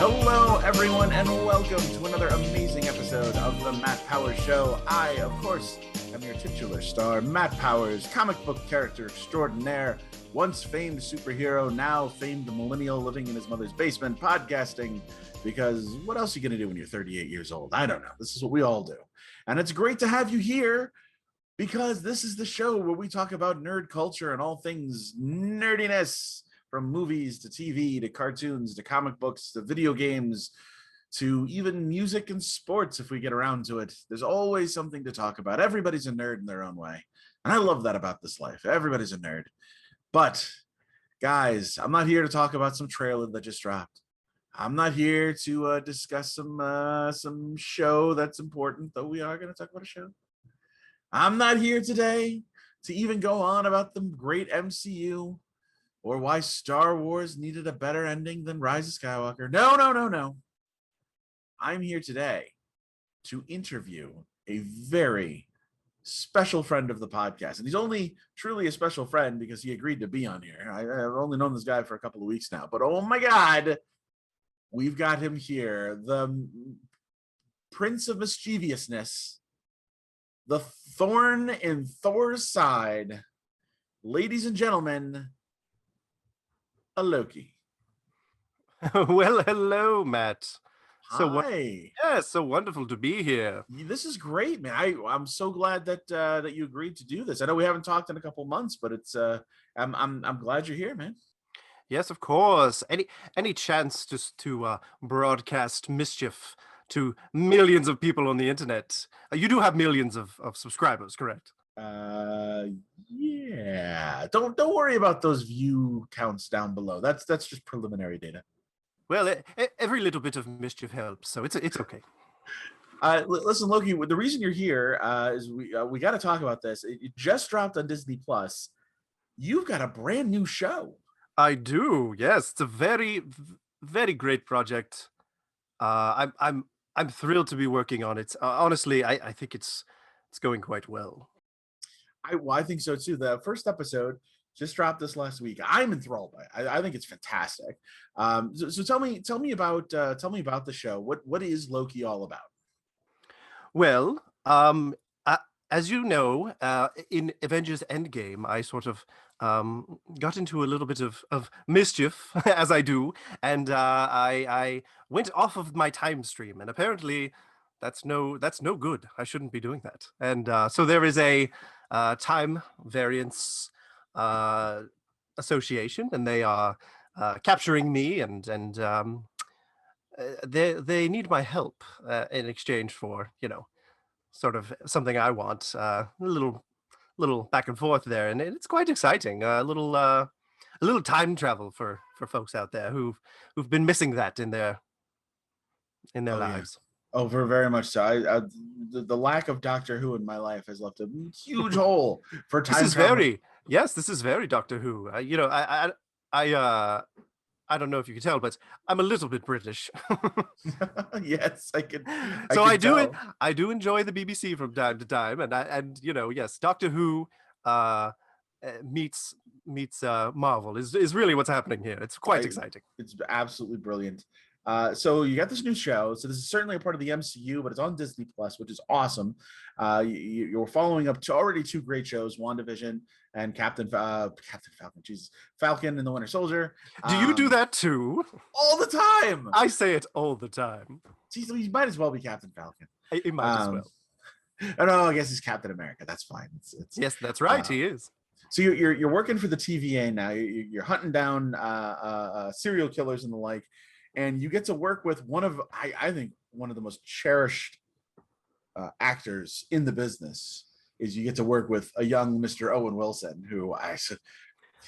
Hello, everyone, and welcome to another amazing episode of the Matt Powers Show. I, of course, am your titular star, Matt Powers, comic book character extraordinaire, once famed superhero, now famed millennial living in his mother's basement, podcasting, because what else are you going to do when you're 38 years old? I don't know. This is what we all do. And it's great to have you here, because this is the show where we talk about nerd culture and all things nerdiness. From movies to TV to cartoons to comic books to video games to even music and sports, if we get around to it. There's always something to talk about. Everybody's a nerd in their own way. And I love that about this life. Everybody's a nerd. But guys, I'm not here to talk about some trailer that just dropped. I'm not here to discuss some show that's important, though we are going to talk about a show. I'm not here today to even go on about the great MCU or why Star Wars needed a better ending than Rise of Skywalker. No. I'm here today to interview a very special friend of the podcast. And he's only truly a special friend because he agreed to be on here. I've only known this guy for a couple of weeks now, but oh my God, we've got him here. The Prince of Mischievousness, the thorn in Thor's side. Ladies and gentlemen, a Loki. Well, hello, Matt. Hi. So wonderful to be here. This is great, man. I'm so glad that that you agreed to do this. I know we haven't talked in a couple months, but it's I'm glad you're here, man. Yes, of course. Any chance just to broadcast mischief to millions of people on the internet? You do have millions of subscribers, correct? Yeah. Don't worry about those view counts down below. That's just preliminary data. Well, every little bit of mischief helps, so it's okay. Listen, Loki. The reason you're here is we got to talk about this. It just dropped on Disney Plus. You've got a brand new show. I do. Yes, it's a very, very great project. I'm thrilled to be working on it. Honestly, I think it's going quite well. I think so too. The first episode just dropped this last week. I'm enthralled by it. I think it's fantastic. So tell me about the show. What is Loki all about? Well, as you know, in Avengers Endgame, I sort of got into a little bit of mischief, as I do, and I went off of my time stream, and apparently that's no good. I shouldn't be doing that. And so there is a time variance association, and they are capturing me, and they need my help in exchange for, sort of something I want. A little back and forth there, and it's quite exciting. A little time travel for folks out there who've been missing that in their lives. Yeah. Oh, very much so. The lack of Doctor Who in my life has left a huge hole for time. This is very Doctor Who. I don't know if you can tell, but I'm a little bit British. Yes, I can. So I do it. I do enjoy the BBC from time to time, and yes, Doctor Who meets Marvel is really what's happening here. It's quite exciting. It's absolutely brilliant. So you got this new show. So this is certainly a part of the MCU, but it's on Disney Plus, which is awesome. You're following up to already two great shows, WandaVision and Captain Falcon. Falcon and the Winter Soldier. Do you do that too? All the time. I say it all the time. Geez, he might as well be Captain Falcon. He might as well. Oh, no, I guess he's Captain America. That's fine. Yes, that's right. He is. So you're working for the TVA now. You're hunting down serial killers and the like. And you get to work with I think one of the most cherished actors in the business. Is you get to work with a young Mr. Owen Wilson, who I said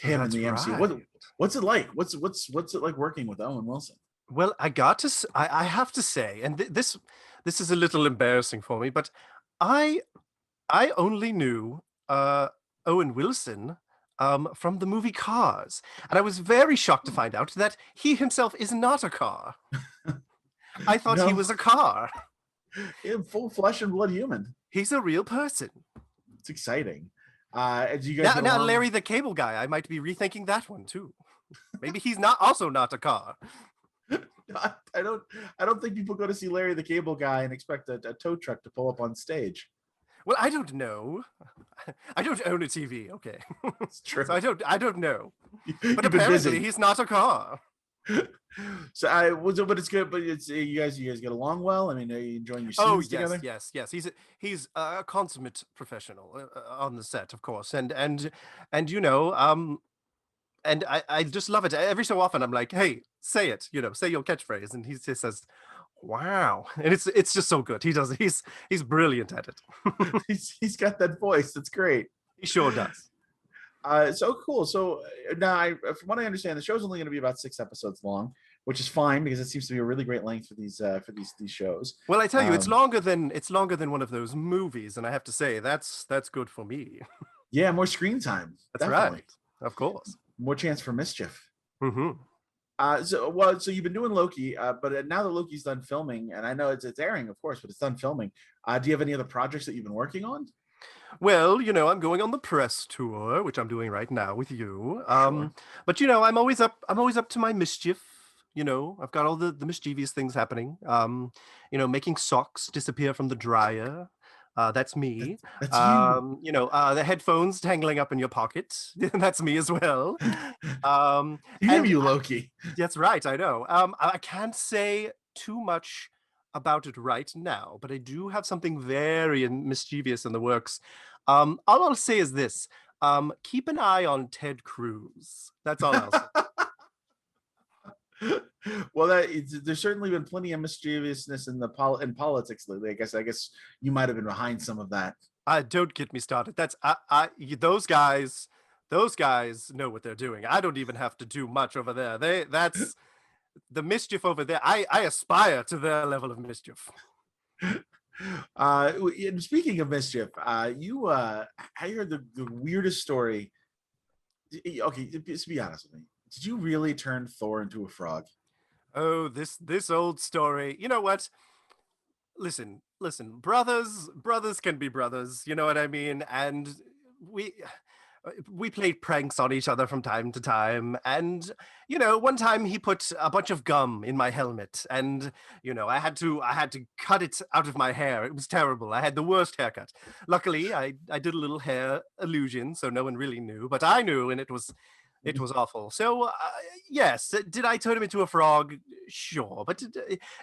him in the MCU. What's it like? What's it like working with Owen Wilson? Well, I have to say, and this is a little embarrassing for me, but I only knew Owen Wilson from the movie Cars. And I was very shocked to find out that he himself is not a car. I thought he was a car. Full flesh and blood human. He's a real person. It's exciting. As you guys now Larry the Cable Guy, I might be rethinking that one too. Maybe he's also not a car. I don't think people go to see Larry the Cable Guy and expect a tow truck to pull up on stage. Well, I don't know. I don't own a TV. Okay, It's true. so I don't know. But You've been apparently, busy. he's not a car. So I was, but it's good. But it's you guys get along well. I mean, are you enjoying your Oh scenes yes, together? yes. He's a consummate professional on the set, of course, and and I just love it. Every so often, I'm like, hey, say it, say your catchphrase, and he just says, "Wow," and it's just so good. He's brilliant at it. He's got that voice. That's great. He sure does. So cool. So now, from what I understand, the show's only going to be about 6 episodes long, which is fine because it seems to be a really great length for these shows. Well, I tell you, Um, it's longer than one of those movies, and I have to say that's good for me. yeah, more screen time, That's definitely. right, of course. More chance for mischief. Hmm. So you've been doing Loki, but now that Loki's done filming, and I know it's airing, of course, but it's done filming. Do you have any other projects that you've been working on? Well, I'm going on the press tour, which I'm doing right now with you. Sure. But I'm always up to my mischief. I've got all the mischievous things happening. Making socks disappear from the dryer. That's me. That's you. The headphones tangling up in your pocket. That's me as well. You And Loki. that's right. I know. I can't say too much about it right now, but I do have something very mischievous in the works. All I'll say is this: keep an eye on Ted Cruz. That's all I'll say. Well, there's certainly been plenty of mischievousness in politics lately. I guess you might have been behind some of that. Don't get me started. Those guys. Those guys know what they're doing. I don't even have to do much over there. That's the mischief over there. I aspire to their level of mischief. And speaking of mischief, I heard the weirdest story. Okay, just be honest with me. Did you really turn Thor into a frog? Oh, this old story. You know what? Listen. Brothers can be brothers. You know what I mean? And we played pranks on each other from time to time. And one time he put a bunch of gum in my helmet, and I had to cut it out of my hair. It was terrible. I had the worst haircut. Luckily, I did a little hair illusion, so no one really knew, but I knew, and it was awful. So, yes, did I turn him into a frog? Sure, but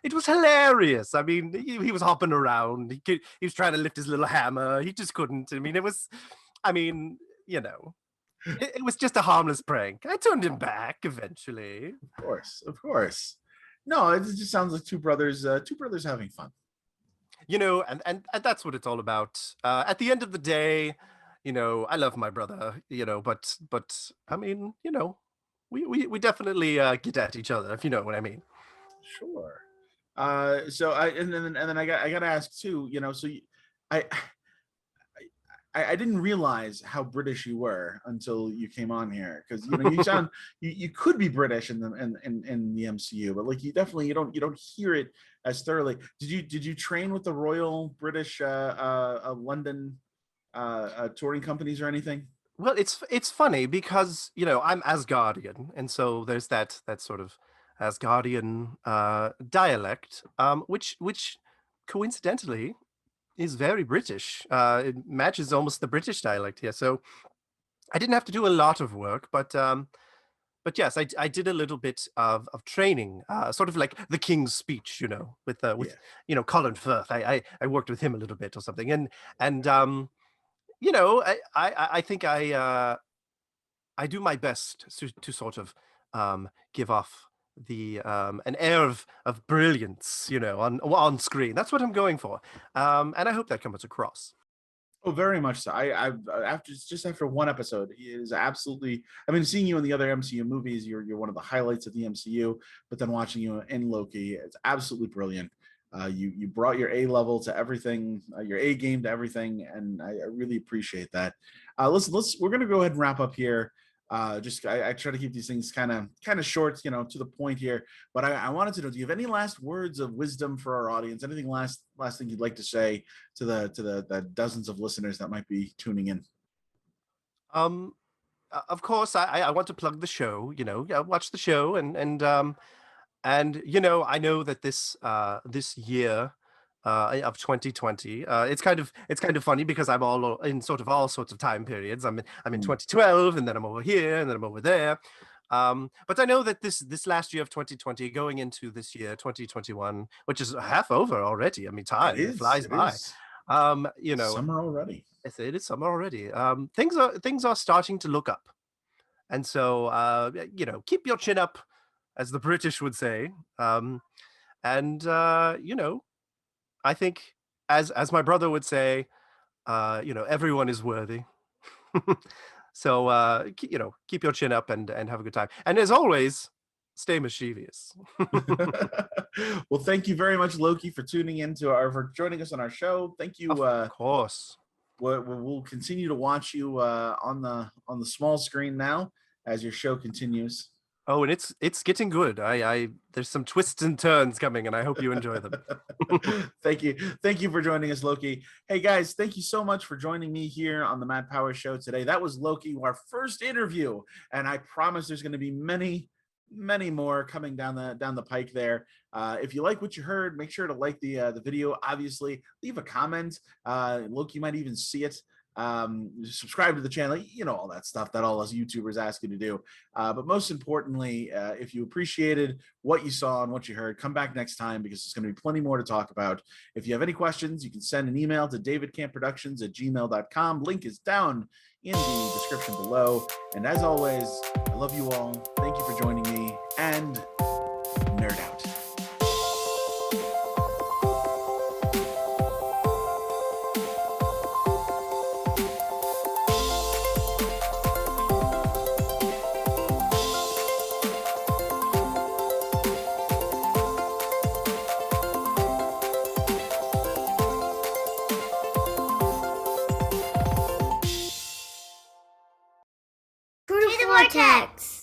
it was hilarious. I mean, he was hopping around. He was trying to lift his little hammer. He just couldn't. I mean, I mean, it was just a harmless prank. I turned him back eventually. Of course. No, it just sounds like two brothers having fun. And that's what it's all about. At the end of the day, I love my brother, but I mean, we definitely get at each other, if you know what I mean. Sure. So I got to ask too. I I didn't realize how British you were until you came on here, because you sound you could be British in the MCU, but like you definitely you don't hear it as thoroughly. Did you train with the Royal British London touring companies or anything? Well, it's funny because I'm Asgardian, and so there's that sort of Asgardian dialect, which coincidentally is very British. It matches almost the British dialect here. So I didn't have to do a lot of work, but yes, I did a little bit of training, sort of like the King's Speech, with Yeah. Colin Firth. I worked with him a little bit or something, and I think I do my best to sort of give off the an air of brilliance, on screen. That's what I'm going for, and I hope that comes across. Oh, very much so. After one episode is absolutely. I mean, seeing you in the other MCU movies, you're one of the highlights of the MCU. But then watching you in Loki, it's absolutely brilliant. You brought your A level to everything, your A game to everything, and I really appreciate that. Listen, we're gonna go ahead and wrap up here. I try to keep these things kind of short, to the point here. But I wanted to know, do you have any last words of wisdom for our audience? Anything last thing you'd like to say to the dozens of listeners that might be tuning in? Of course, I want to plug the show. Watch the show, and And I know that this year of 2020, it's kind of funny because I'm all in sort of all sorts of time periods. I'm in Mm, 2012, and then I'm over here, and then I'm over there. But I know that this last year of 2020, going into this year 2021, which is half over already. I mean, it time, it is. flies It by. is Um, you know, summer already. it is summer already. Things are starting to look up, and so keep your chin up, as the British would say. And I think, as my brother would say, everyone is worthy. So keep your chin up and have a good time. And as always, stay mischievous. Well, thank you very much, Loki, for tuning in to our for joining us on our show. Thank you. Of course. We'll continue to watch you on the small screen now as your show continues. Oh, and it's getting good. I there's some twists and turns coming, and I hope you enjoy them. Thank you for joining us, Loki. Hey guys, thank you so much for joining me here on the Matt Power Show today. That was Loki, our first interview, and I promise there's going to be many more coming down the pike there. If you like what you heard, make sure to like the video. Obviously, leave a comment. Loki might even see it. Subscribe to the channel, all that stuff that all us YouTubers ask you to do. But most importantly, if you appreciated what you saw and what you heard, come back next time because there's going to be plenty more to talk about. If you have any questions, you can send an email to davidcampproductions@gmail.com. Link is down in the description below. And as always, I love you all. Thank you for joining me, and nerd out. To the vortex!